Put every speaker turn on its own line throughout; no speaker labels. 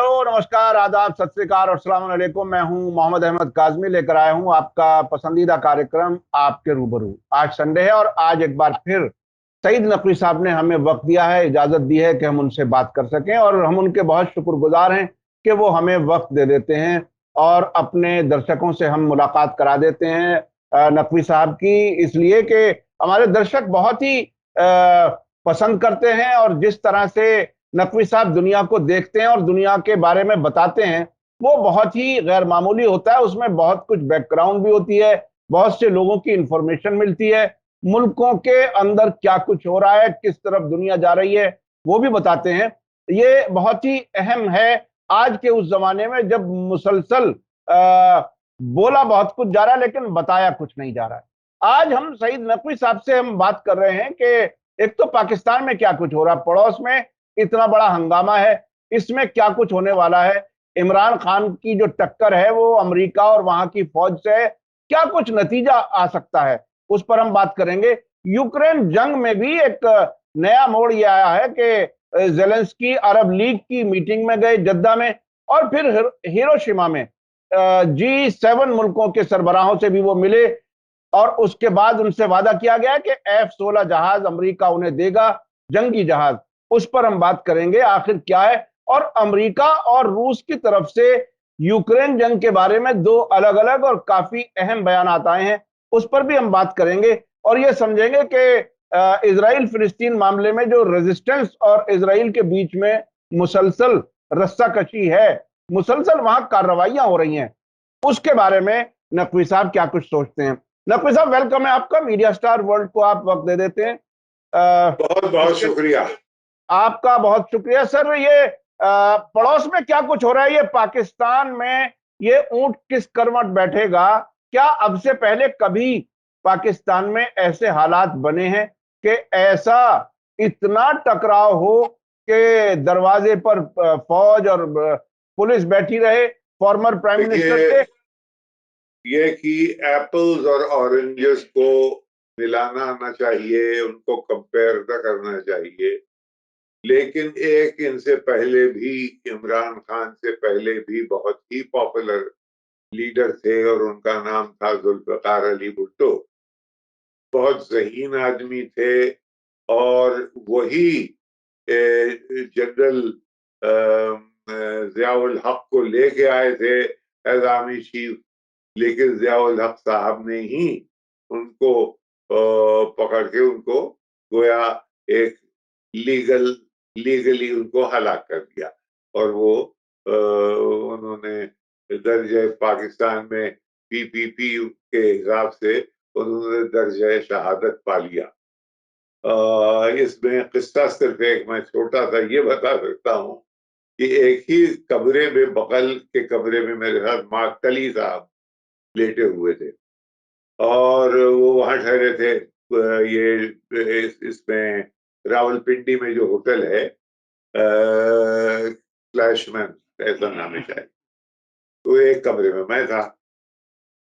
Hello, नमस्कार, आदाब, सत श्री अकाल और अस्सलाम वालेकुम। मैं हूं मोहम्मद अहमद काज़मी, लेकर आया हूं आपका पसंदीदा कार्यक्रम आपके रूबरू। आज संडे है और आज एक बार फिर सईद नकवी साहब ने हमें वक्त दिया है, इजाजत दी है कि हम उनसे बात कर सकें और हम उनके बहुत शुक्रगुजार हैं कि वो हमें वक्त दे देते हैं और अपने दर्शकों से हम मुलाकात करा देते हैं नकवी साहब की, इसलिए कि हमारे दर्शक बहुत ही पसंद करते हैं और जिस तरह से नकवी साहब दुनिया को देखते हैं और दुनिया के बारे में बताते हैं वो बहुत ही गैर मामूली होता है। उसमें बहुत कुछ बैकग्राउंड भी होती है, बहुत से लोगों की इंफॉर्मेशन मिलती है, मुल्कों के अंदर क्या कुछ हो रहा है, किस तरफ दुनिया जा रही है, वो भी बताते हैं। ये बहुत ही अहम है आज के उस जमाने में जब मुसलसल बोला बहुत कुछ जा रहा है लेकिन बताया कुछ नहीं जा रहा है। आज हम सईद नकवी साहब से हम बात कर रहे हैं कि एक तो पाकिस्तान में क्या कुछ हो रहा है, पड़ोस में इतना बड़ा हंगामा है, इसमें क्या कुछ होने वाला है, इमरान खान की जो टक्कर है वो अमेरिका और वहां की फौज से है, क्या कुछ नतीजा आ सकता है, उस पर हम बात करेंगे। यूक्रेन जंग में भी एक नया मोड़ ये आया है कि जेलेंस्की अरब लीग की मीटिंग में गए जद्दा में और फिर हिरोशिमा में G7 मुल्कों के सरबराहों से भी वो मिले और उसके बाद उनसे वादा किया गया कि F-16 जहाज अमेरिका उन्हें देगा, जंगी जहाज। उस पर हम बात करेंगे आखिर क्या है। और अमेरिका और रूस की तरफ से यूक्रेन जंग के बारे में दो अलग अलग और काफी अहम बयान आए हैं, उस पर भी हम बात करेंगे और ये समझेंगे कि इजराइल फिलिस्तीन मामले में जो रेजिस्टेंस और इजराइल के बीच में मुसलसल रस्साकशी है, मुसलसल वहां कार्रवाइयां हो रही हैं, उसके बारे में नकवी साहब क्या कुछ सोचते हैं। नकवी साहब, वेलकम है आपका। मीडिया स्टार वर्ल्ड को आप वक्त दे देते हैं।
बहुत बहुत शुक्रिया।
आपका बहुत शुक्रिया सर। ये पड़ोस में क्या कुछ हो रहा है, ये पाकिस्तान में ये ऊंट किस करवट बैठेगा, क्या अब से पहले कभी पाकिस्तान में ऐसे हालात बने हैं कि ऐसा इतना टकराव हो कि दरवाजे पर फौज और पुलिस बैठी रहे फॉर्मर प्राइम मिनिस्टर
देखिए,
के?
ये कि एप्पल्स और ऑरेंजेस को मिलाना आना चाहिए, उनको कंपेयर न करना चाहिए। लेकिन एक इनसे पहले भी, इमरान खान से पहले भी बहुत ही पॉपुलर लीडर थे और उनका नाम था जुल्फिकार अली भुट्टो। बहुत ज़हीन आदमी थे और वही जनरल जियाउल हक को लेके आए थे एज आर्मी चीफ। लेकिन जियाउल हक साहब ने ही उनको पकड़ के उनको गोया एक लीगली उनको हलाक कर दिया और वो उन्होंने दर्जे पाकिस्तान में PPP के हिसाब से उन्होंने दर्जे शहादत पा लिया। इसमें किस्सा सिर्फ एक मैं छोटा सा ये बता सकता हूँ कि एक ही कमरे में, बगल के कमरे में मेरे साथ मार्क टली साहब लेटे हुए थे और वो वहां ठहरे थे। ये इसमें रावलपिंडी में जो होटल है, फ्लैशमैन ऐसा नाम है शायद, तो एक कमरे में मैं था।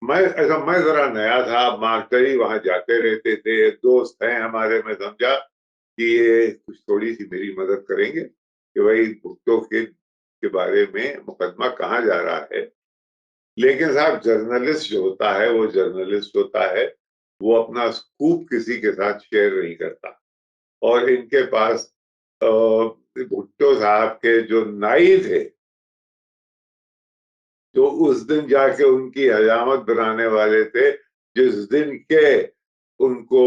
मैं जरा नया था, मार्कटरी वहां जाते रहते थे, दोस्त हैं हमारे। मैं समझा कि ये कुछ थोड़ी सी मेरी मदद करेंगे कि भाई भुट्टो के बारे में मुकदमा कहाँ जा रहा है। लेकिन साहब, जर्नलिस्ट जो होता है वो जर्नलिस्ट होता है, वो अपना स्कूप किसी के साथ शेयर नहीं करता। और इनके पास भुट्टो साहब के जो नाई थे, जो उस दिन जाके उनकी हजामत बनाने वाले थे, जिस दिन के उनको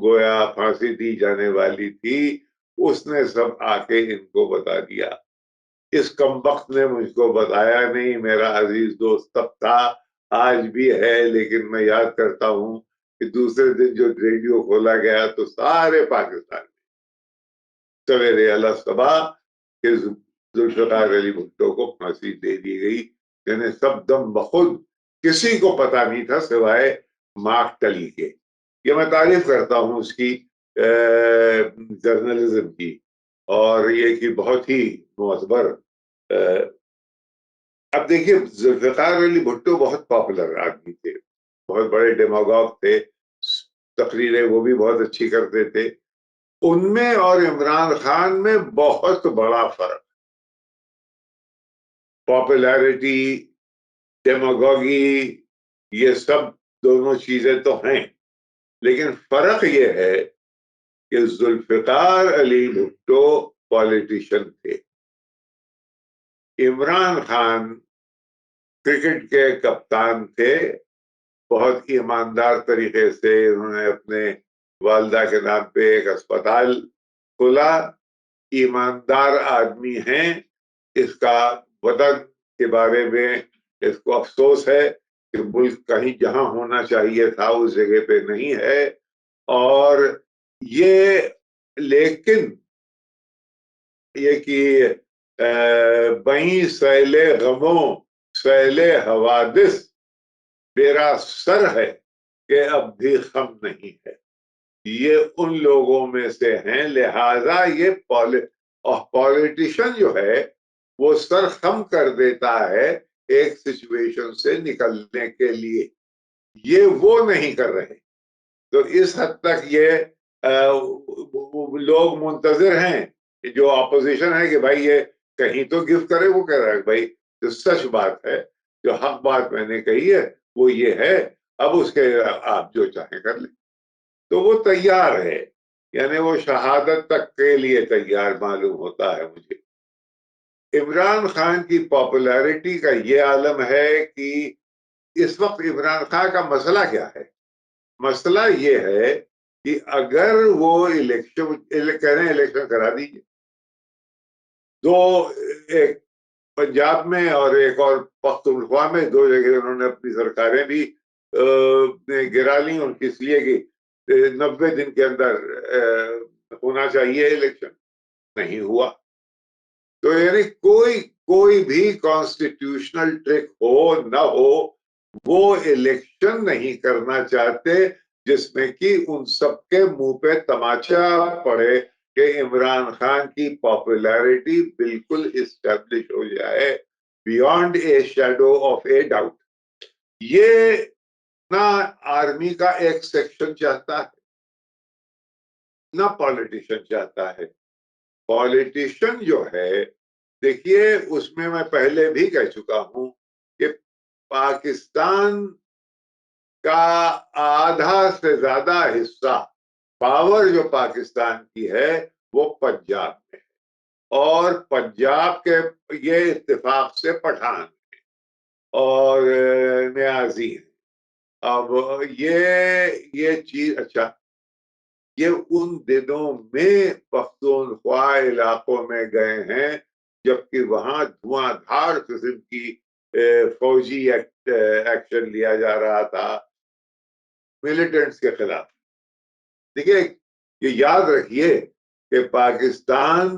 गोया फांसी दी जाने वाली थी, उसने सब आके इनको बता दिया। इस कमबख्त ने मुझको बताया नहीं। मेरा अजीज दोस्त तब था, आज भी है, लेकिन मैं याद करता हूं कि दूसरे दिन जो रेडियो खोला गया तो सारे पाकिस्तान में सवेरे अला सबा के जुल्फिकार अली भुट्टो को फांसी दे दी गई, यानी सब दम बखुद। किसी को पता नहीं था सिवाय मार्क टली के। ये मैं तारीफ करता हूं उसकी जर्नलिज्म की, और ये कि बहुत ही मोतबर। अब देखिए, जुल्फिकार अली भुट्टो बहुत पॉपुलर आदमी थे, बहुत बड़े डेमागोग थे, तकरीरें वो भी बहुत अच्छी करते थे। उनमें और इमरान खान में बहुत बड़ा फर्क। पॉपुलैरिटी, डेमागोगी, ये सब दोनों चीजें तो हैं, लेकिन फर्क ये है कि जुल्फिकार अली भुट्टो पॉलिटिशियन थे, इमरान खान क्रिकेट के कप्तान थे। बहुत ईमानदार तरीके से उन्होंने अपने वालदा के नाम पे एक अस्पताल खोला। ईमानदार आदमी हैं, इसका वतन के बारे में इसको अफसोस है कि मुल्क कहीं जहां होना चाहिए था उस जगह पे नहीं है। और ये, लेकिन ये कि बई सैले गमों सैले हवादिस मेरा सर है कि अब भी खम नहीं है, ये उन लोगों में से हैं। लिहाजा ये पॉलिटिशियन जो है वो सर खम कर देता है एक सिचुएशन से निकलने के लिए, ये वो नहीं कर रहे। तो इस हद तक ये लोग मुंतजर हैं कि जो ऑपोजिशन है कि भाई ये कहीं तो गिफ्ट करे। वो कह रहा है भाई जो सच बात है, जो हक बात मैंने कही है वो ये है, अब उसके आप जो चाहे कर ले। तो वो तैयार है, यानी वो शहादत तक के लिए तैयार मालूम होता है मुझे। इमरान खान की पॉपुलैरिटी का ये आलम है कि इस वक्त इमरान खान का मसला क्या है? मसला ये है कि अगर वो इलेक्शन कह रहे हैं इलेक्शन करा दीजिए, दो, एक पंजाब में और एक और पख्तूनख्वा में, दो जगह उन्होंने अपनी सरकारें भी गिरा ली उनकी, इसलिए कि 90 दिन के अंदर होना चाहिए इलेक्शन, नहीं हुआ। तो यानी कोई कोई भी कॉन्स्टिट्यूशनल ट्रिक हो ना हो, वो इलेक्शन नहीं करना चाहते जिसमें कि उन सबके मुंह पे तमाचा पड़े कि इमरान खान की पॉपुलैरिटी बिल्कुल इस्टेब्लिश हो जाए beyond A shadow of a doubt. ये ना आर्मी का एक सेक्शन चाहता है, ना पॉलिटिशियन चाहता है। पॉलिटिशियन जो है, देखिए उसमें मैं पहले भी कह चुका हूं कि पाकिस्तान का आधा से ज्यादा हिस्सा, पावर जो पाकिस्तान की है वो पंजाब में है, और पंजाब के ये इत्तेफाक से पठान और न्याजी है। अब ये चीज, अच्छा, ये उन दिनों में पख्तूनख्वा इलाकों में गए हैं जबकि वहां धुआंधार किस्म की फौजी एक्शन लिया जा रहा था मिलिटेंट्स के खिलाफ। देखिए, ये याद रखिए कि पाकिस्तान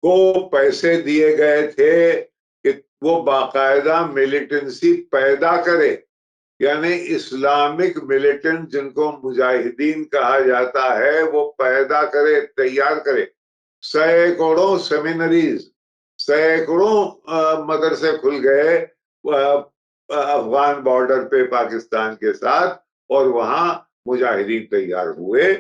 को पैसे दिए गए थे कि वो बाकायदा मिलिटेंसी पैदा करे, यानी इस्लामिक मिलिटेंट जिनको मुजाहिदीन कहा जाता है वो पैदा करे, तैयार करे। सैकड़ों सेमिनरीज, सैकड़ों मदरसे खुल गए अफगान बॉर्डर पे पाकिस्तान के साथ, और वहां मुजाहिदीन तैयार हुए।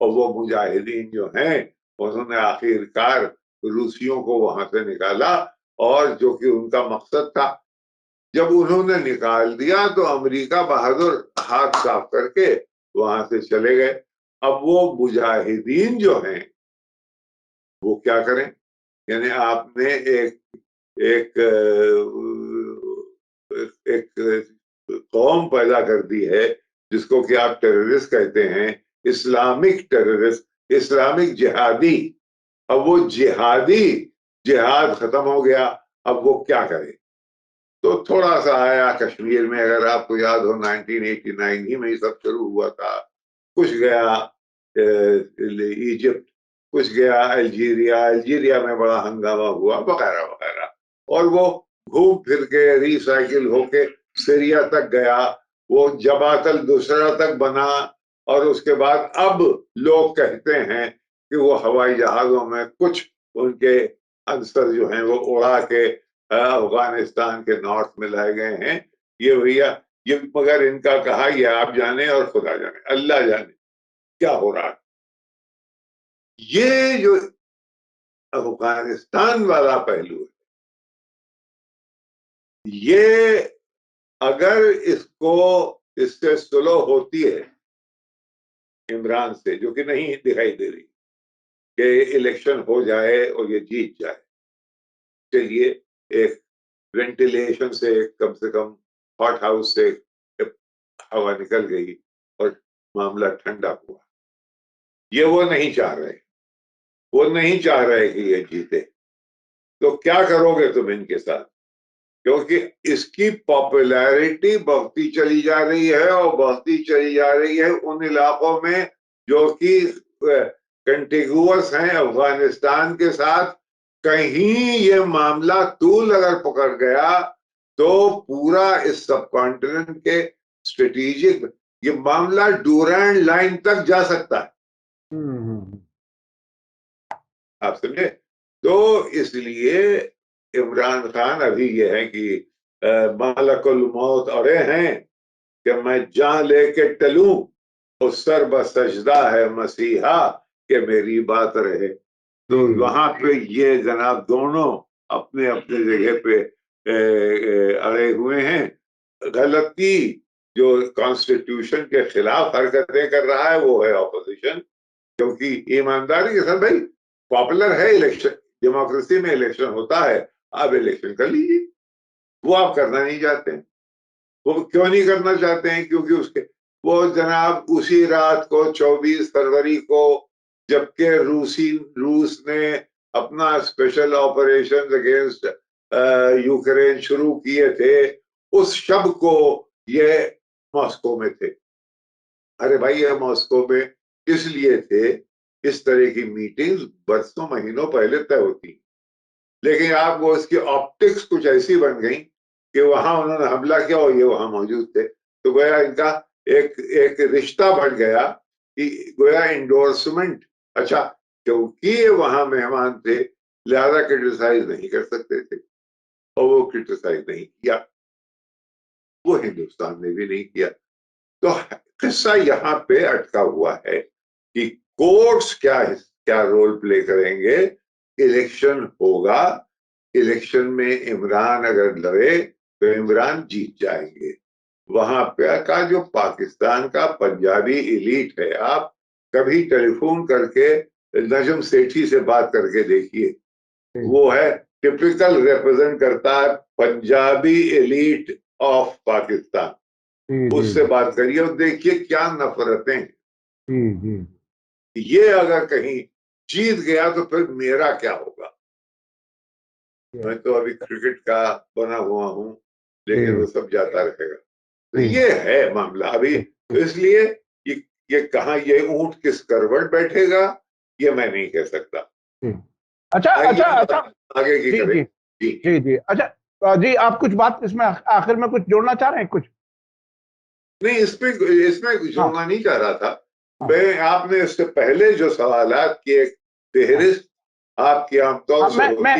और वो मुजाहिदीन जो हैं उन्होंने आखिरकार रूसियों को वहां से निकाला, और जो कि उनका मकसद था। जब उन्होंने निकाल दिया तो अमेरिका बहादुर हाथ साफ करके वहां से चले गए। अब वो मुजाहिदीन जो हैं वो क्या करें? यानी आपने एक एक एक कौम पैदा कर दी है जिसको कि आप टेररिस्ट कहते हैं, इस्लामिक टेररिस्ट, इस्लामिक जिहादी। अब वो जिहादी जिहाद खत्म हो गया, अब वो क्या करे? तो थोड़ा सा आया कश्मीर में, अगर आपको याद हो 1989 ही में ही सब शुरू हुआ था। कुछ गया इजिप्ट, कुछ गया अल्जीरिया, अल्जीरिया में बड़ा हंगामा हुआ वगैरह वगैरह, और वो घूम फिर के रिसाइकिल होके सीरिया तक गया, वो जबातल दूसरा तक बना, और उसके बाद अब लोग कहते हैं कि वो हवाई जहाजों में कुछ उनके अंसर जो हैं वो उड़ा के अफगानिस्तान के नॉर्थ में लाए गए हैं। ये भैया, ये मगर इनका कहा ये आप जाने और खुदा जाने, अल्लाह जाने क्या हो रहा है। ये जो अफगानिस्तान वाला पहलू है, ये अगर इससे सुलह होती है इमरान से, जो कि नहीं दिखाई दे रही, कि इलेक्शन हो जाए और ये जीत जाए, चलिए एक वेंटिलेशन से कम हॉट हाउस से हवा निकल गई और मामला ठंडा हुआ। ये वो नहीं चाह रहे, वो नहीं चाह रहे कि ये जीते। तो क्या करोगे तुम इनके साथ? क्योंकि इसकी पॉपुलैरिटी बढ़ती चली जा रही है और बढ़ती चली जा रही है उन इलाकों में जो कि कंटिगुअस हैं अफगानिस्तान के साथ। कहीं ये मामला तूल अगर पकड़ गया तो पूरा इस सब कॉन्टिनेंट के स्ट्रेटेजिक ये मामला डूरैंड लाइन तक जा सकता है। आप समझे? तो इसलिए इमरान खान अभी ये है कि मालकुल मौत अड़े हैं कि मैं जान लेके टलूं, उस सर बसजदा है मसीहा कि मेरी बात रहे। तो वहां पे ये जनाब दोनों अपने अपने जगह पे अड़े हुए हैं। गलती जो कॉन्स्टिट्यूशन के खिलाफ हरकतें कर रहा है वो है ऑपोजिशन, क्योंकि ईमानदारी के साथ भाई पॉपुलर है इलेक्शन, डेमोक्रेसी में इलेक्शन होता है, आप इलेक्शन कर लीजिए। वो आप करना नहीं चाहते हैं। वो क्यों नहीं करना चाहते हैं? क्योंकि उसके वो जनाब उसी रात को 24 फरवरी को जबकि रूस ने अपना स्पेशल ऑपरेशन अगेंस्ट यूक्रेन शुरू किए थे, उस शब को ये मॉस्को में थे। अरे भाई ये मॉस्को में इसलिए थे, इस तरह की मीटिंग्स बरसों महीनों पहले तय होती, लेकिन आप वो इसकी ऑप्टिक्स कुछ ऐसी बन गई कि वहां उन्होंने हमला किया और ये वहां मौजूद थे। तो गोया इनका एक एक रिश्ता बन गया कि गोया इंडोर्समेंट, अच्छा क्योंकि ये वहां मेहमान थे लिहाजा क्रिटिसाइज नहीं कर सकते थे, और वो क्रिटिसाइज नहीं किया, वो हिंदुस्तान ने भी नहीं किया। तो किस्सा यहाँ पे अटका हुआ है कि कोर्ट्स क्या क्या रोल प्ले करेंगे। इलेक्शन होगा, इलेक्शन में इमरान अगर लड़े तो इमरान जीत जाएंगे। वहां पे का जो पाकिस्तान का पंजाबी इलीट है, आप कभी टेलीफोन करके नजम सेठी से बात करके देखिए, वो है टिपिकल रिप्रेजेंट करता है पंजाबी एलीट ऑफ पाकिस्तान। उससे बात करिए और देखिए क्या नफरतें हैं। ये अगर कहीं जीत गया तो फिर मेरा क्या होगा? मैं तो अभी क्रिकेट का बना हुआ हूं, लेकिन वो सब जाता रहेगा। तो ये है मामला अभी। तो इसलिए ये कहा ये ऊंट किस करवट बैठेगा ये मैं नहीं कह सकता।
अच्छा अच्छा अच्छा,
आगे की
जी
करें।
जी जी जी। अच्छा जी, आप कुछ बात इसमें आखिर में कुछ जोड़ना चाह रहे हैं कुछ?
नहीं, इसमें जोड़ना नहीं चाह रहा था मैं। आपने इससे पहले जो सवालात की एक फेहरिस्त आपकी आमतौर से होती है।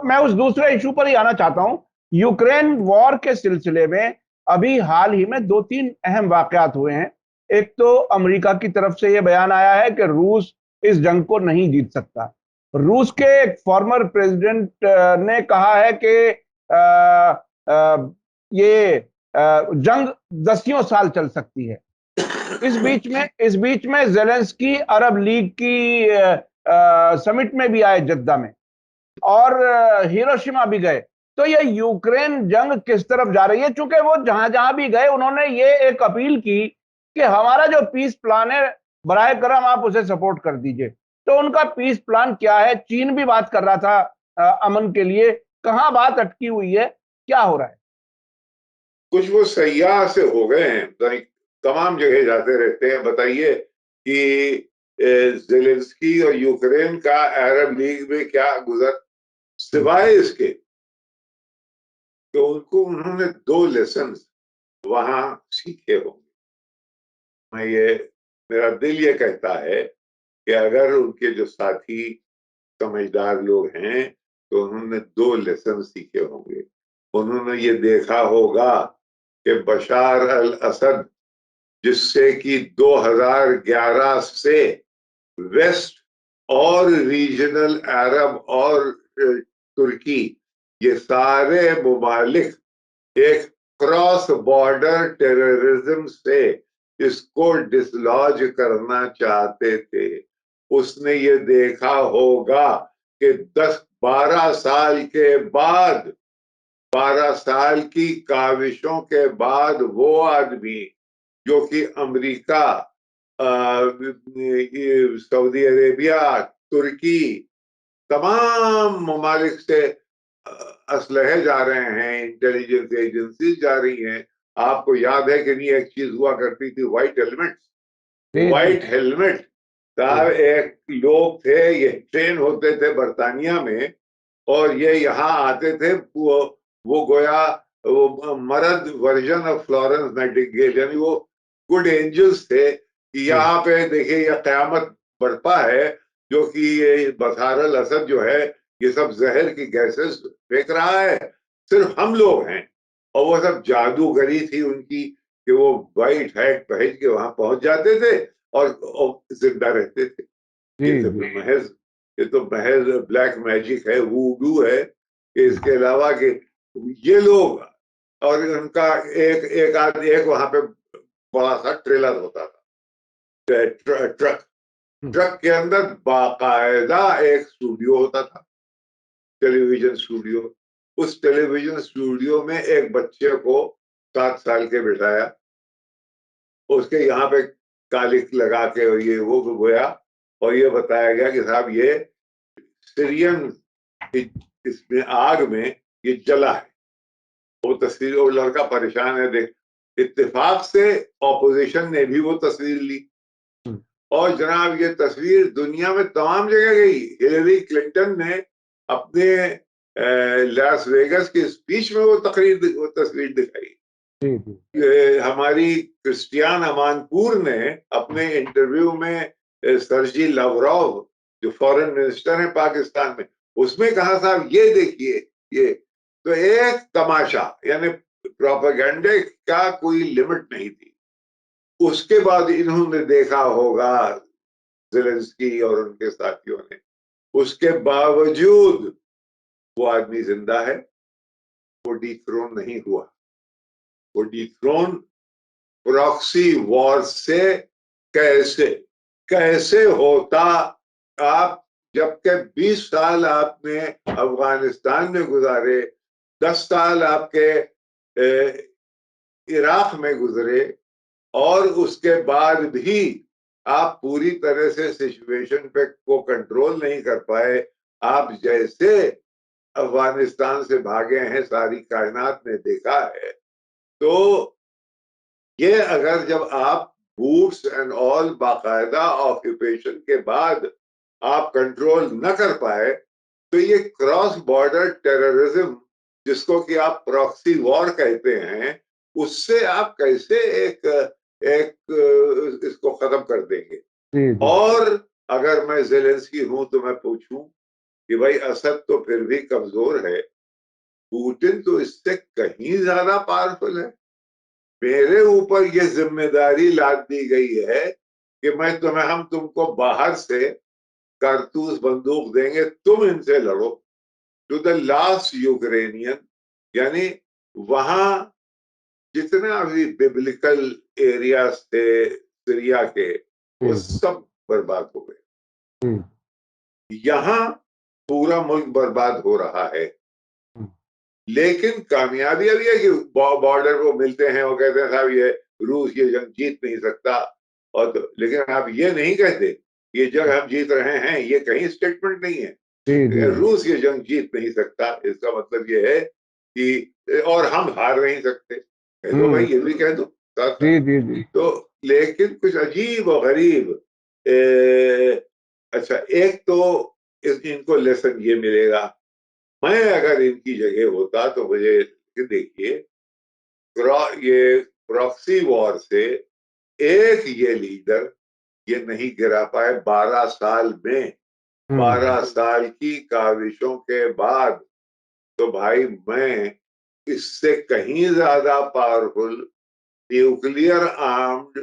मैं उस दूसरे इशू पर ही आना चाहता हूं। यूक्रेन वॉर के सिलसिले में अभी हाल ही में दो तीन अहम वाकयात हुए हैं। एक तो अमेरिका की तरफ से यह बयान आया है कि रूस इस जंग को नहीं जीत सकता। रूस के एक फॉर्मर प्रेसिडेंट ने कहा है कि ये जंग दसियों साल चल सकती है। इस बीच में जेलेंस्की अरब लीग की समिट में भी आए जद्दा में, और हिरोशिमा भी गए। तो ये यूक्रेन जंग किस तरफ जा रही है? चूंकि वो जहां जहां भी गए उन्होंने ये एक अपील की कि हमारा जो पीस प्लान है बराए करम आप उसे सपोर्ट कर दीजिए। तो उनका पीस प्लान क्या है? चीन भी बात कर रहा था अमन के लिए। कहां बात अटकी हुई है, क्या हो रहा है?
कुछ वो सयाह से हो गए हैं, तमाम जगह जाते रहते हैं। बताइए कि जेलेंस्की और यूक्रेन का अरब लीग में क्या गुजर, सिवाय इसके तो उन्होंने दो लेसन वहां सीखे होंगे। मेरा दिल ये कहता है कि अगर उनके जो साथी समझदार लोग हैं तो उन्होंने दो लेसन सीखे होंगे। उन्होंने ये देखा होगा कि बशार अल असद, जिससे कि 2011 से वेस्ट और रीजनल अरब और तुर्की ये सारे मुमालिक एक क्रॉस बॉर्डर टेररिज्म से इसको डिसलॉज करना चाहते थे। उसने ये देखा होगा कि 10-12 साल के बाद, 12 साल की काविशों के बाद वो आदमी जो कि अमेरिका, सऊदी अरेबिया, तुर्की, तमाम ममालिक से असलहे जा रहे हैं, इंटेलिजेंस एजेंसी जा रही हैं। आपको याद है कि नहीं, एक चीज हुआ करती थी, व्हाइट हेलमेट।
जी जी
व्हाइट हेलमेट
जी
साहब, एक लोग थे, ये ट्रेन होते थे बर्तानिया में, और ये यहाँ आते थे। वो गोया वो मर्द वर्जन ऑफ फ्लोरेंस नाइटिंगेल, यानी वो गुड एंजल्स थे कि
जी
यहाँ पे देखिए ये कयामत बरपा है, जो कि ये बशर अल असद जो है ये सब जहर की गैसेस फेंक रहा है, सिर्फ हम लोग हैं। और वो सब जादूगरी थी उनकी कि वो व्हाइट हैट पहन के वहां पहुंच जाते थे और जिंदा रहते थे।
जी
ये तो
जी
महज ये तो महज ब्लैक मैजिक है, वूडू है, कि
जी
इसके अलावा कि ये लोग, और उनका एक एक आदमी, एक वहां पे बड़ा सा ट्रेलर होता था, ट्रक,
हम्म,
ट्रक के अंदर बाकायदा एक स्टूडियो होता था, टेलीविजन स्टूडियो। उस टेलीविजन स्टूडियो में एक बच्चे को 7 साल के बिठाया, उसके यहाँ पे कालिक लगा के ये वो गोया, और ये बताया गया कि साहब ये सीरियन, इसमें आग में ये जला है। वो तस्वीर, वो लड़का परेशान है, देख, इत्तेफाक से ऑपोजिशन ने भी वो तस्वीर ली,
हम्म,
और जनाब ये तस्वीर दुनिया में तमाम जगह गई। हिलरी क्लिंटन ने अपने लास वेगस की स्पीच में वो तस्वीर दिखाई।
जी जी
हमारी क्रिस्टियान अमानपुर ने अपने इंटरव्यू में सरजी लवरोव, जो फॉरेन मिनिस्टर हैं पाकिस्तान में, उसमें कहा साहब ये देखिए, ये तो एक तमाशा, यानी प्रोपेगेंडे का कोई लिमिट नहीं थी। उसके बाद इन्होंने देखा होगा, ज़ेलेंस्की और उनके साथियों ने, उसके बावजूद वो आदमी जिंदा है, वो डिथ्रोन नहीं हुआ। वो डिथ्रोन प्रॉक्सी वॉर से कैसे कैसे होता? आप जबकि 20 साल आपने अफगानिस्तान में गुजारे, 10 साल आपके इराक में गुजरे, और उसके बाद भी आप पूरी तरह से सिचुएशन पे को कंट्रोल नहीं कर पाए। आप जैसे अफगानिस्तान से भागे हैं, सारी कायनात ने देखा है। तो ये अगर जब आप बूट्स एंड ऑल बाकायदा ऑक्यूपेशन के बाद आप कंट्रोल न कर पाए, तो ये क्रॉस बॉर्डर टेररिज्म, जिसको कि आप प्रॉक्सी वॉर कहते हैं, उससे आप कैसे एक एक इसको खत्म कर देंगे?
जी जी
और अगर मैं ज़ेलेंस्की हूं तो मैं पूछूं कि भाई असद तो फिर भी कमजोर है, पुतिन तो इससे कहीं ज्यादा पावरफुल है। मेरे ऊपर ये जिम्मेदारी लाद दी गई है कि हम तुमको बाहर से कारतूस बंदूक देंगे, तुम इनसे लड़ो टू द लास्ट यूक्रेनियन। यानी वहां जितना भी बिब्लिकल एरियाज थे सीरिया के, वो
जी
सब बर्बाद हो गए।
जी
यहां पूरा मुल्क बर्बाद हो रहा है।
हम्म,
लेकिन कामयाबी अभी है कि बॉर्डर को मिलते हैं और कहते हैं साहब ये रूस ये जंग जीत नहीं सकता। और तो, लेकिन आप ये नहीं कहते ये जंग हम जीत रहे हैं, ये कहीं स्टेटमेंट नहीं
जी जी
है।
जी
रूस ये जंग जीत नहीं सकता, इसका मतलब ये है कि और हम हार नहीं सकते, कह दो भाई,
हम्म,
ये भी कह दो साथ साथ।
जी जी जी
तो लेकिन कुछ अजीब और गरीब, ए, अच्छा, एक तो इनको लेसन ये मिलेगा, मैं अगर इनकी जगह होता तो मुझे देखिए, ये प्रॉक्सी वॉर से एक ये लीडर ये नहीं गिरा पाए 12 साल में।
हम्म,
12 साल की काविशों के बाद, तो भाई मैं इससे कहीं ज्यादा पावरफुल न्यूक्लियर आर्म्ड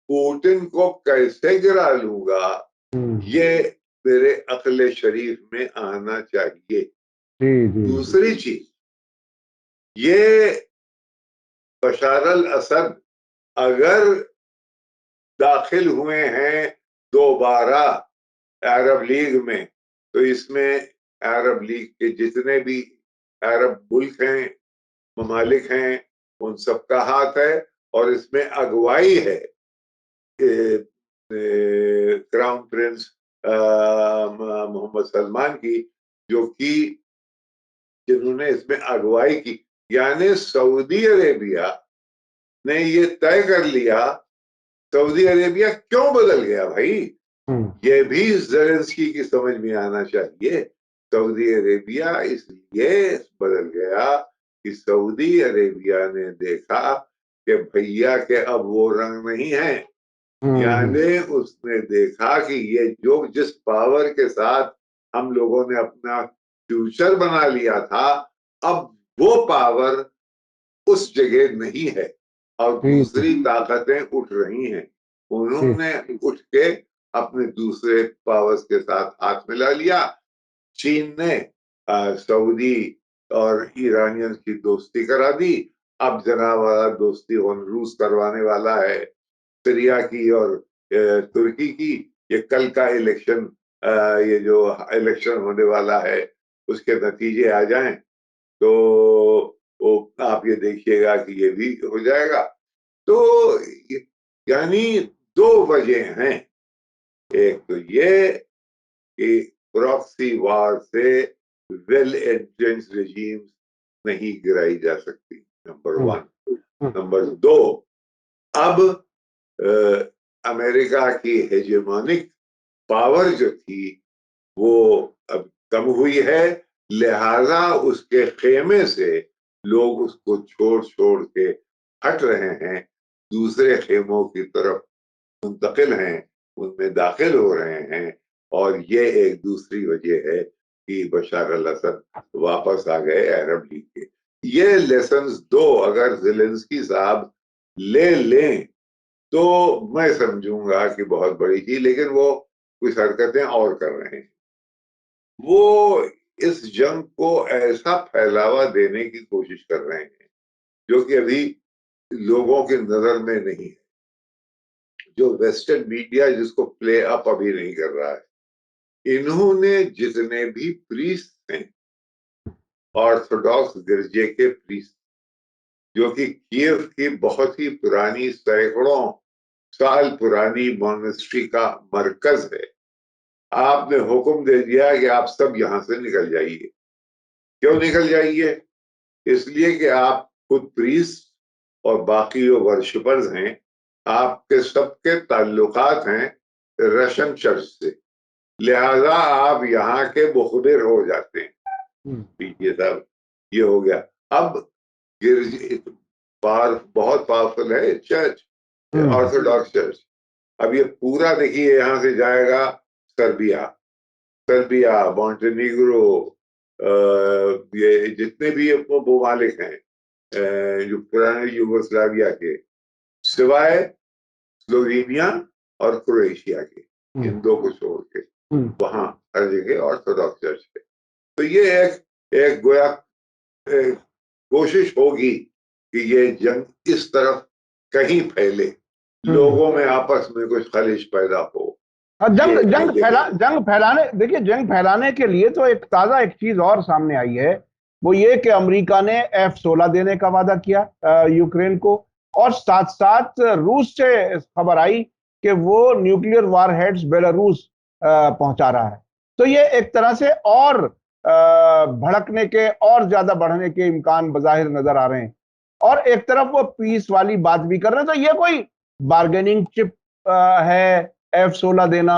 पुतिन को कैसे गिरा लूंगा,
हम्म,
ये मेरे अक्ल शरीफ में आना चाहिए।
जी जी जी
दूसरी चीज, ये बशार अल असद अगर दाखिल हुए हैं दोबारा अरब लीग में, तो इसमें अरब लीग के जितने भी अरब मुल्क हैं, ममालिक हैं, उन सबका हाथ है। और इसमें अगुवाई है क्राउन प्रिंस मोहम्मद सलमान की, जो कि जिन्होंने इसमें अगुवाई की। यानी सऊदी अरेबिया ने ये तय कर लिया। सऊदी अरेबिया क्यों बदल गया भाई, ये भी ज़ेलेंस्की की समझ में आना चाहिए। सऊदी अरेबिया इसलिए बदल गया कि सऊदी अरेबिया ने देखा कि भैया के अब वो रंग नहीं है। यानी उसने देखा कि ये जो जिस पावर के साथ हम लोगों ने अपना फ्यूचर बना लिया था, अब वो पावर उस जगह नहीं है और दूसरी ताकतें उठ रही हैं। उन्होंने उठ के अपने दूसरे पावर्स के साथ हाथ मिला लिया। चीन ने सऊदी और ईरानियंस की दोस्ती करा दी। अब जनाब वाला दोस्ती रूस करवाने वाला है, सीरिया की और तुर्की की। ये कल का इलेक्शन, ये जो इलेक्शन होने वाला है, उसके नतीजे आ जाएं तो वो आप ये देखिएगा कि ये भी हो जाएगा। तो यानी दो वजह हैं। एक तो ये कि प्रॉक्सी वार से वेल एंट्रेंस रेजीम्स नहीं गिराई जा सकती, नंबर वन। नंबर दो, अब अमेरिका की हेजेमोनिक पावर जो थी वो अब कम हुई है, लिहाजा उसके खेमे से लोग उसको छोड़ छोड़ के हट रहे हैं, दूसरे खेमों की तरफ मुंतकिल हैं, उनमें दाखिल हो रहे हैं। और ये एक दूसरी वजह है कि बशार अल असद वापस आ गए अरब लीग के। ये लेसन्स दो अगर ज़ेलेंस्की साहब ले लें तो मैं समझूंगा कि बहुत बड़ी थी। लेकिन वो कुछ हरकतें और कर रहे हैं। वो इस जंग को ऐसा फैलावा देने की कोशिश कर रहे हैं जो कि अभी लोगों की नजर में नहीं है, जो वेस्टर्न मीडिया जिसको प्ले अप अभी नहीं कर रहा है। इन्होंने जितने भी प्रीस्ट हैं, ऑर्थोडॉक्स गिरजे के प्रीस्ट, जो कि कीव की बहुत ही पुरानी सैकड़ों साल पुरानी मॉनेस्ट्री का मरकज है, आपने हुक्म दे दिया कि आप सब यहां से निकल जाइए। क्यों निकल जाइए? इसलिए कि आप खुद प्रीस्ट और बाकी जो वर्शिपर्स हैं, आपके सबके ताल्लुकात हैं रशियन चर्च से, लिहाजा आप यहाँ के मुखबिर हो जाते हैं। ये सब ये हो गया। अब गिरजे बहुत पावरफुल है चर्च, ऑर्थोडॉक्स चर्च। अब ये पूरा देखिए यहाँ से जाएगा सर्बिया, सर्बिया, मॉन्टेनिग्रो, ये जितने भी ममालिक हैं जो पुराने यूगोस्लाविया के, सिवाय स्लोवेनिया और क्रोएशिया के, इन दो को छोड़ के वहां हर जगह ऑर्थोडॉक्स चर्च है। तो ये एक गोया कोशिश होगी कि ये जंग इस तरफ कहीं फैले, लोगों में आपस में कुछ खलिश पैदा हो।
जंग फैलाने, देखिए जंग फैलाने के लिए तो एक ताजा एक चीज और सामने आई है, वो ये कि अमेरिका ने F-16 देने का वादा किया यूक्रेन को, और साथ साथ रूस से खबर आई कि वो न्यूक्लियर वारहेड्स बेलारूस पहुंचा रहा है। तो ये एक तरह से और भड़कने के और ज्यादा बढ़ने के इम्कान बजाहिर नजर आ रहे हैं। और एक तरफ वो पीस वाली बात भी कर रहे हैं। तो ये कोई बार्गेनिंग चिप है F-16 देना,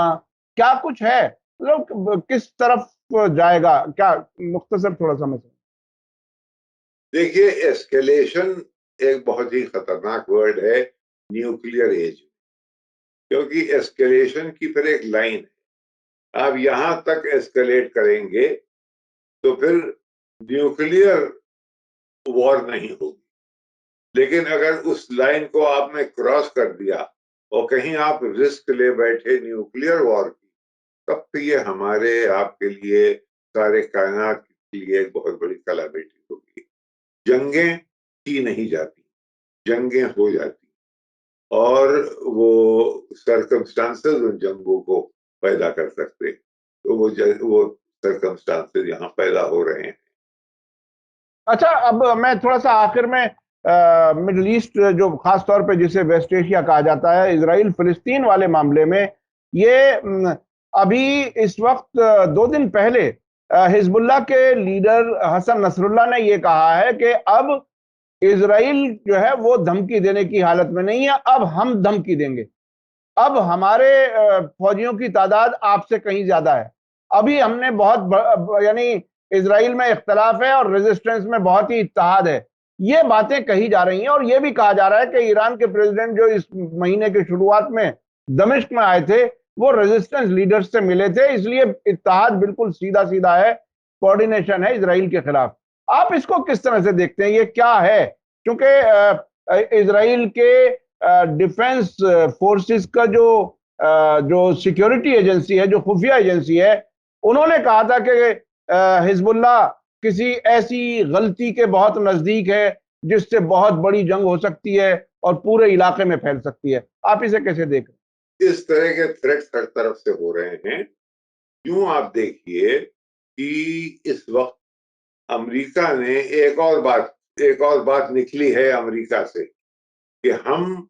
क्या कुछ है, मतलब किस तरफ जाएगा, क्या मुख्तसर थोड़ा समझ।
देखिए, एस्केलेशन एक बहुत ही खतरनाक वर्ड है न्यूक्लियर एज, क्योंकि एस्केलेशन की फिर एक लाइन है। आप यहां तक एस्केलेट करेंगे तो फिर न्यूक्लियर वॉर नहीं होगी। लेकिन अगर उस लाइन को आपने क्रॉस कर दिया और कहीं आप रिस्क ले बैठे न्यूक्लियर वॉर की, तब तो ये हमारे आपके लिए, सारे कायनात के लिए एक बहुत बड़ी कलामिटी होगी। जंगें की नहीं जाती, जंगें हो जाती, और वो सर्कमस्टांसेस उन जंगों को पैदा कर सकते, तो वो सर्कमस्टांसेस यहाँ पैदा हो रहे हैं।
अच्छा, अब मैं थोड़ा सा आखिर में मिडिल ईस्ट, जो खास तौर पे जिसे वेस्ट एशिया कहा जाता है, इजराइल फिलिस्तीन वाले मामले में, ये अभी इस वक्त 2 दिन पहले हिजबुल्लाह के लीडर हसन नसरुल्लाह ने ये कहा है कि अब इजराइल जो है वो धमकी देने की हालत में नहीं है, अब हम धमकी देंगे। अब हमारे फौजियों की तादाद आपसे कहीं ज्यादा है। अभी हमने यानी इजराइल में इख्तलाफ है और रेजिस्टेंस में बहुत ही इत्तेहाद है। ये बातें कही जा रही हैं और ये भी कहा जा रहा है कि ईरान के प्रेसिडेंट जो इस महीने की शुरुआत में दमिश्क में आए थे, वो रेजिस्टेंस लीडर्स से मिले थे, इसलिए इत्तेहाद बिल्कुल सीधा सीधा है, कोऑर्डिनेशन है इजराइल के खिलाफ। आप इसको किस तरह से देखते हैं, ये क्या है? क्योंकि इजराइल के डिफेंस फोर्सेस का जो सिक्योरिटी एजेंसी है, जो खुफिया एजेंसी है, उन्होंने कहा था कि हिजबुल्लाह किसी ऐसी गलती के बहुत नजदीक है जिससे बहुत बड़ी जंग हो सकती है और पूरे इलाके में फैल सकती है। आप इसे कैसे देख रहे हैं?
इस तरह के थ्रेट्स हर तरफ से हो रहे हैं। यूं आप देखिए कि इस वक्त अमेरिका ने एक और बात निकली है अमेरिका से कि हम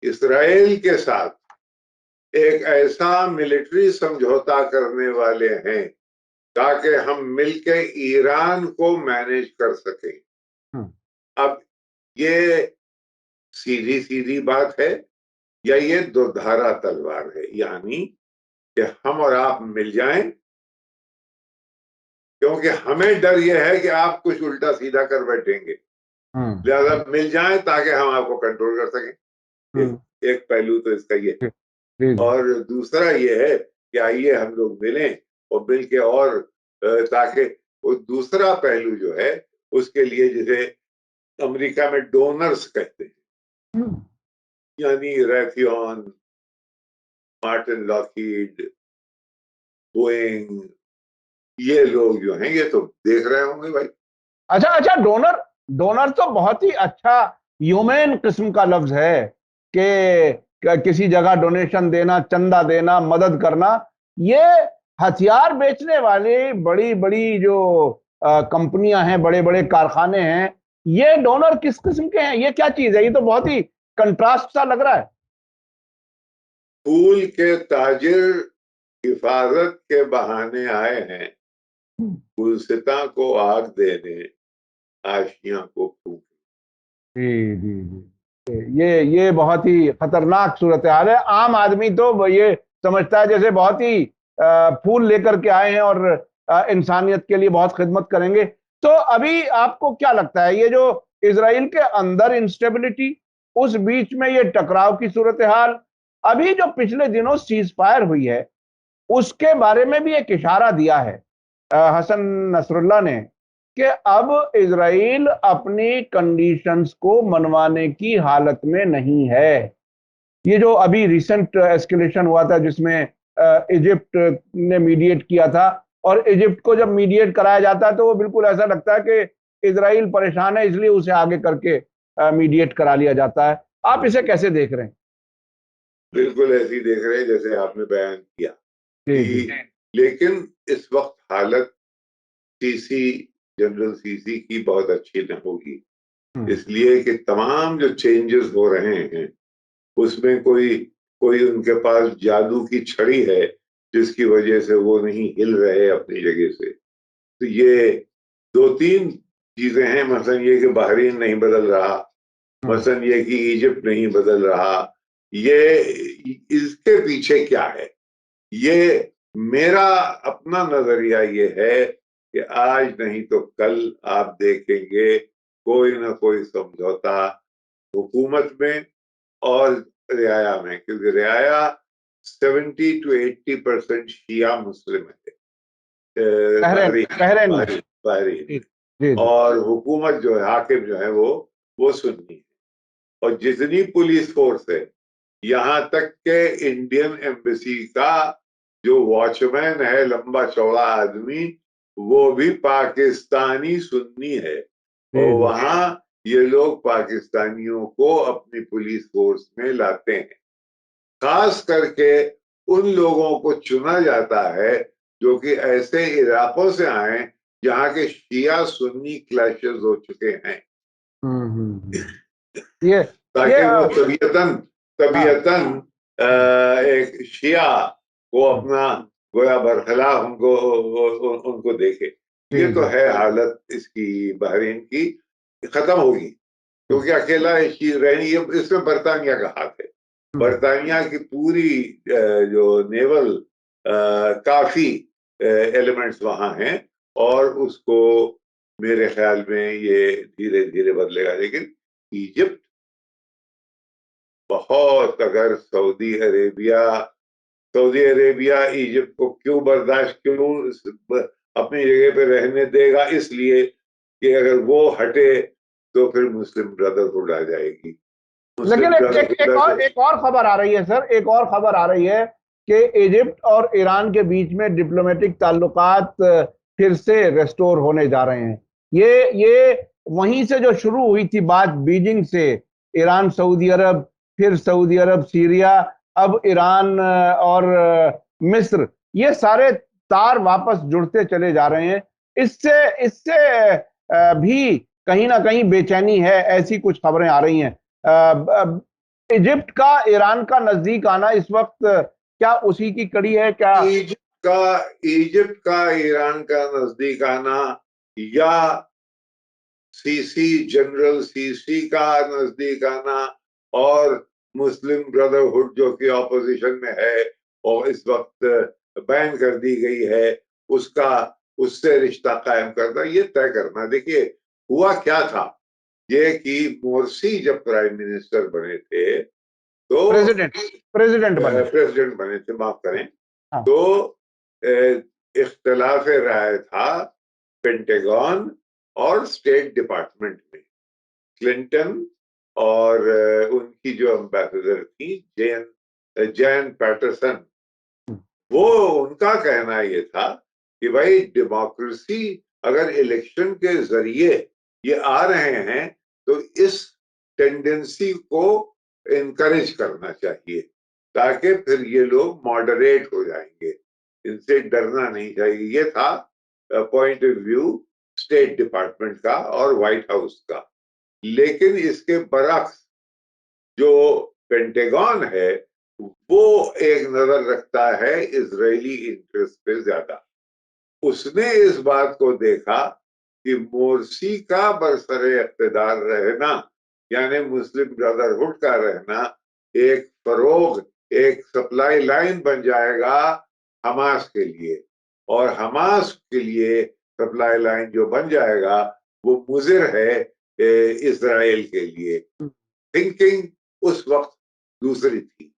इसराइल के साथ एक ऐसा मिलिट्री समझौता करने वाले हैं ताकि हम मिलकर ईरान को मैनेज कर सकें। अब ये सीधी सीधी बात है या ये दोधारा तलवार है, यानी कि हम और आप मिल जाएं, क्योंकि हमें डर यह है कि आप कुछ उल्टा सीधा कर बैठेंगे, लिहाजा मिल जाएं ताकि हम आपको कंट्रोल कर सकें। एक पहलू तो इसका ये है, और दूसरा ये है कि आइए हम लोग मिलें और मिल के, और ताकि वो दूसरा पहलू जो है उसके लिए, जिसे अमेरिका में डोनर्स कहते हैं, यानी रैथियन, मार्टिन लॉकहीड, बोइंग, ये लोग जो हैं ये तो देख रहे होंगे भाई।
अच्छा अच्छा, डोनर डोनर तो बहुत ही अच्छा ह्यूमन किस्म का लफ्ज है कि किसी जगह डोनेशन देना, चंदा देना, मदद करना। ये हथियार बेचने वाली बड़ी बड़ी जो कंपनियां हैं, बड़े बड़े कारखाने हैं, ये डोनर किस किस्म के हैं? ये क्या चीज है? ये तो बहुत ही कंट्रास्ट सा लग रहा है।
फूल के ताजिर हिफाजत के बहाने आए हैं, गुलसिता को आग देने, आशियां को फूक।
जी जी जी, ये बहुत ही खतरनाक सूरत हाल है। आम आदमी तो ये समझता है जैसे बहुत ही फूल लेकर के आए हैं और इंसानियत के लिए बहुत खिदमत करेंगे। तो अभी आपको क्या लगता है, ये जो इजराइल के अंदर इंस्टेबिलिटी, उस बीच में ये टकराव की सूरत हाल, अभी जो पिछले दिनों सीज फायर हुई है, उसके बारे में भी एक इशारा दिया है हसन नसरुल्लाह ने कि अब इजराइल अपनी कंडीशंस को मनवाने की हालत में नहीं है। ये जो अभी रिसेंट एस्केलेशन हुआ था जिसमें इजिप्ट ने मीडिएट किया था, और इजिप्ट को जब मीडिएट कराया जाता है तो वो बिल्कुल ऐसा लगता है कि इजराइल परेशान है, इसलिए उसे आगे करके मीडिएट करा लिया जाता है। आप इसे कैसे देख रहे हैं?
बिल्कुल ऐसी देख रहे हैं जैसे आपने बयान किया
जी जी
कि, लेकिन इस वक्त हालत सीसी, जनरल सीसी की बहुत अच्छी न होगी, इसलिए कि तमाम जो चेंजेस हो रहे हैं उसमें कोई कोई उनके पास जादू की छड़ी है जिसकी वजह से वो नहीं हिल रहे अपनी जगह से। तो ये दो तीन चीजें हैं, मसलन ये कि बहरीन नहीं बदल रहा, मसलन ये कि इजिप्ट नहीं बदल रहा, ये इसके पीछे क्या है? ये मेरा अपना नजरिया ये है कि आज नहीं तो कल आप देखेंगे कोई ना कोई समझौता हुकूमत में और रियाया में, क्योंकि रियाया 70 to 80% शिया मुस्लिम है
बहरीन में।
बहरीन
जी
में,
जी जी।
और हुकूमत जो है, हाकिम जो है वो सुन्नी है। और जितनी पुलिस फोर्स है, यहाँ तक के इंडियन एम्बेसी का जो वॉचमैन है, लंबा चौड़ा आदमी, वो भी पाकिस्तानी सुन्नी है। और वहां ये लोग पाकिस्तानियों को अपनी पुलिस फोर्स में लाते हैं। खास करके उन लोगों को चुना जाता है जो कि ऐसे इलाकों से आए जहां के शिया सुन्नी क्लैशेस हो चुके हैं,
ये
ताकि वो तबीयतन एक शिया को अपना गोया बरखिलाफ उनको देखे। ये तो है हालत इसकी बहरीन की, खत्म होगी क्योंकि अकेला रहनी, इसमें बरतानिया का हाथ है। बरतानिया की पूरी जो नेवल काफी एलिमेंट्स वहां हैं और उसको मेरे ख्याल में ये धीरे धीरे बदलेगा। लेकिन इजिप्ट बहुत, अगर सऊदी अरेबिया इजिप्ट को क्यों अपनी जगह पे रहने देगा, इसलिए कि अगर वो हटे तो फिर मुस्लिम ब्रदरहुड आ जाएगी।
लेकिन एक और खबर आ रही है सर, एक और खबर आ रही है कि इजिप्ट और ईरान के बीच में डिप्लोमेटिक ताल्लुकात फिर से रेस्टोर होने जा रहे हैं। ये वहीं से जो शुरू हुई थी बात, बीजिंग से, ईरान सऊदी अरब, फिर सऊदी अरब सीरिया, अब ईरान और मिस्र, ये सारे तार वापस जुड़ते चले जा रहे हैं। इससे भी कहीं ना कहीं बेचैनी है, ऐसी कुछ खबरें आ रही हैं। इजिप्ट का ईरान का नजदीक आना इस वक्त क्या उसी की कड़ी है क्या?
इजिप्ट का ईरान का नजदीक आना या जनरल सीसी का नजदीक आना और मुस्लिम ब्रदरहुड जो कि ऑपोजिशन में है और इस वक्त बैन कर दी गई है, उससे रिश्ता कायम करना, ये तय करना। देखिए हुआ क्या था, ये कि मोर्सी जब प्राइम मिनिस्टर बने थे, तो
प्रेसिडेंट
बने थे, माफ करें, हाँ। तो इख्तिलाफ राय था पेंटागन और स्टेट डिपार्टमेंट में। क्लिंटन और उनकी जो एम्बेसडर थी जैन पैटरसन, वो उनका कहना ये था कि भाई डेमोक्रेसी अगर इलेक्शन के जरिए ये आ रहे हैं तो इस टेंडेंसी को इनकरेज करना चाहिए ताकि फिर ये लोग मॉडरेट हो जाएंगे, इनसे डरना नहीं चाहिए। ये था point of view state department का और व्हाइट हाउस का। लेकिन इसके बरक्स जो पेंटागन है वो एक नजर रखता है इजरायली इंटरेस्ट पे ज्यादा। उसने इस बात को देखा कि मोर्सी का बरसरे इख्तिदार रहना, यानी मुस्लिम ब्रदरहुड का रहना, एक फरोग, एक सप्लाई लाइन बन जाएगा हमास के लिए, और हमास के लिए सप्लाई लाइन जो बन जाएगा वो मुजिर है इजराइल के लिए। थिंकिंग उस वक्त दूसरी थी,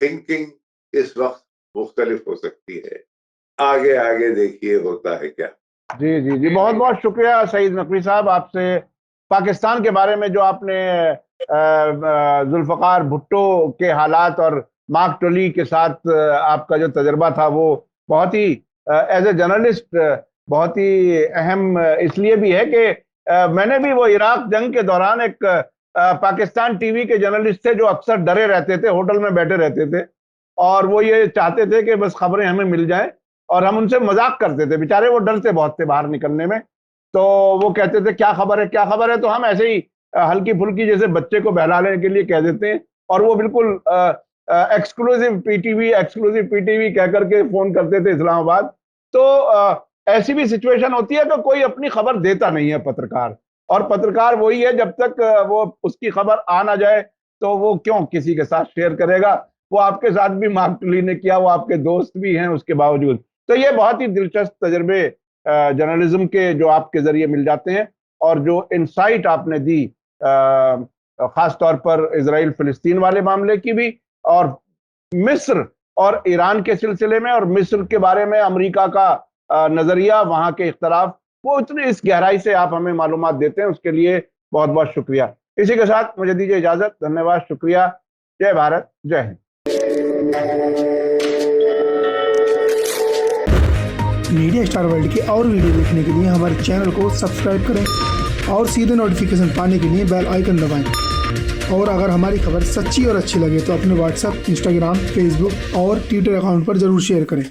थिंकिंग इस वक्त मुख्तलिफ हो सकती है। आगे आगे देखिए होता है क्या।
जी जी जी, बहुत बहुत शुक्रिया सईद नकवी साहब, आपसे पाकिस्तान के बारे में जो आपने जुल्फकार भुट्टो के हालात और मार्क टोली के साथ आपका जो तजर्बा था वो बहुत ही एज ए जर्नलिस्ट बहुत ही अहम इसलिए भी है कि मैंने भी वो इराक जंग के दौरान एक पाकिस्तान टीवी के जर्नलिस्ट थे जो अक्सर डरे रहते थे, होटल में बैठे रहते थे और वो ये चाहते थे कि बस खबरें हमें मिल जाएं, और हम उनसे मजाक करते थे, बेचारे वो डरते बहुत थे बाहर निकलने में। तो वो कहते थे क्या खबर है क्या खबर है, तो हम ऐसे ही हल्की फुल्की जैसे बच्चे को बहलाने के लिए कह देते हैं, और वो बिल्कुल एक्सक्लूसिव पीटीवी कह करके फोन करते थे इस्लामाबाद। तो ऐसी भी सिचुएशन होती है तो कोई अपनी खबर देता नहीं है पत्रकार, और पत्रकार वही है जब तक वो उसकी खबर आ ना जाए तो वो क्यों किसी के साथ शेयर करेगा। वो आपके साथ भी मार्क टोली ने किया, वो आपके दोस्त भी हैं उसके बावजूद। तो ये बहुत ही दिलचस्प तजर्बे जर्नलिज्म के जो आपके जरिए मिल जाते हैं, और जो इंसाइट आपने दी खास तौर पर इजराइल फिलिस्तीन वाले मामले की भी, और मिस्र और ईरान के सिलसिले में, और मिस्र के बारे में अमेरिका का नजरिया, वहां के इख्तलाफ, वो इतनी इस गहराई से आप हमें मालूमात देते हैं, उसके लिए बहुत बहुत शुक्रिया। इसी के साथ मुझे दीजिए इजाजत, धन्यवाद, शुक्रिया, जय भारत, जय हिंद।
मीडिया स्टार वर्ल्ड के और वीडियो देखने के लिए हमारे चैनल को सब्सक्राइब करें। और सीधे नोटिफिकेशन पाने के लिए बेल आइकन दबाएं। और अगर हमारी खबर सच्ची और अच्छी लगे तो अपने व्हाट्सएप, इंस्टाग्राम, फेसबुक और ट्विटर अकाउंट पर ज़रूर शेयर करें।